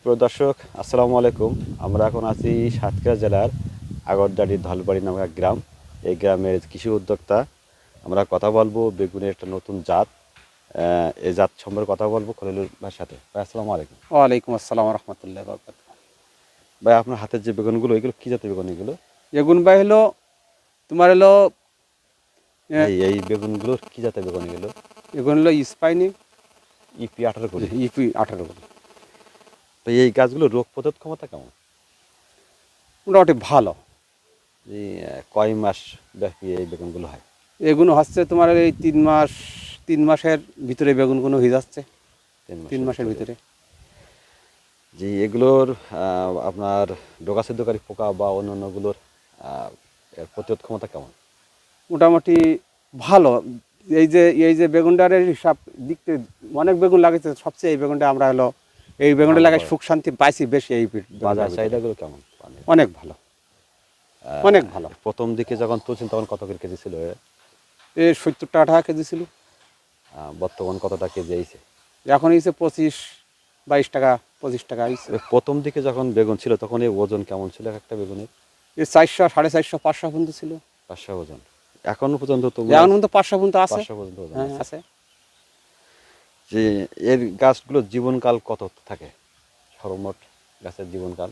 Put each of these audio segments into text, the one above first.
প্রিয় দর্শক, আসসালামু আলাইকুম। আমরা এখন আছি সাতক্ষীরা জেলার আগরদাড়ি ধলবাড়ি নামক এক গ্রাম। এই গ্রামের কৃষি উদ্যোক্তা। আমরা কথা বলবো বেগুনের একটা নতুন জাত, এই জাত সম্পর্কে কথা বলবো খলিলুর ভাইয়ের সাথে। ভাই আসসালামু আলাইকুম। ওয়ালাইকুম আসসালাম রহমতুল্লাহ বরকাত। ভাই, আপনার হাতের যে বেগুনগুলো, এগুলো কী জাতের বেগুন এগুলো? এগুন ভাই হলো তোমার হলো ভাই, এই বেগুনগুলোর কী জাতের বেগুন এগুলো? এগুন হলো স্পাইনি ইপি 18 করে। ইপি 18 ভাই, এই গাছগুলোর রোগ প্রতিরোধ ক্ষমতা কেমন? মোটামুটি ভালো। এই কয় মাস ব্যাপী এই বেগুনগুলো হয়? এগুলো হচ্ছে তোমার এই 3 মাসের ভিতরে বেগুনগুলো হয়ে যাচ্ছে। 3 মাসের ভিতরে। যে এগুলোর আপনার ডোকাছিদ্রকারী পোকা বা অন্যান্যগুলোর এর প্রতিরোধ ক্ষমতা কেমন? মোটামুটি ভালো। এই যে বেগুনটার হিসাব দেখতে অনেক বেগুন লাগাইছে, সবচেয়ে এই বেগুনটা আমরা হলো এই বেগুনটা লাগাই সুখ শান্তি পাইছি বেশি। এই বাজার চাহিদাগুলো কেমন? অনেক ভালো, অনেক ভালো। প্রথম দিকে যখন তুলছেন তখন কত করে কেজি ছিল? এই 70 টাকা কেজি ছিল। বর্তমান কত টাকা কেজি আইছে? এখন হয়েছে 22 টাকা 25 টাকা হয়েছে। প্রথম দিকে যখন বেগুন ছিল তখন এই ওজন কেমন ছিল একটা বেগুনের? এই 400, 450, 500 পর্যন্ত ছিল। 500 ওজন এখনো পর্যন্ত? তো এখন পর্যন্ত 500 পর্যন্ত আছে। 500 পর্যন্ত ওজন হ্যাঁ আছে। আছে। যে এর গাছগুলোর জীবনকাল কত থাকে? সর্বমোট গাছের জীবনকাল?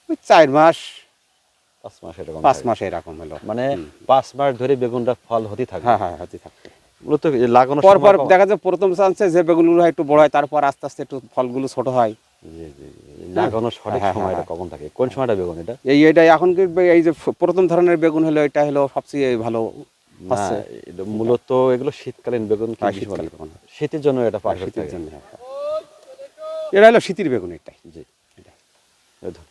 ওই 4 মাস 5 মাস এরকম 5 থাকে। মাস এরকম হলো। মানে 5 মাস ধরে বেগুনটা ফল হতে থাকে। হ্যাঁ হ্যাঁ হতে থাকবে। মূলত এই লাগানোর পর সময় পর দেখা যায় প্রথম চান্সে যে বেগুনগুলো হয় একটু বড় হয়, তারপর আস্তে আস্তে একটু ফলগুলো ছোট হয়। জি জি। লাগানোর সঠিক হ্যাঁ, সময়টা হ্যাঁ। কখন থাকে? কোন সময়টা বেগুন এটা? এইটাই এখন কি এই যে প্রথম ধরনের বেগুন হলো এটা হলো সবচেয়ে ভালো না, হচ্ছে। এটা মূলত এগুলো শীতকালীন বেগুন কি হ্যাঁ, গ্রীষ্মকালীন? শীতকালীন বেগুন। শীতের জন্য এটা আর পারফেক্ট শীতের থাকে। জন্য এটা হলো শীতের বেগুন এটাই। জি। এটাই। এই ধরুন।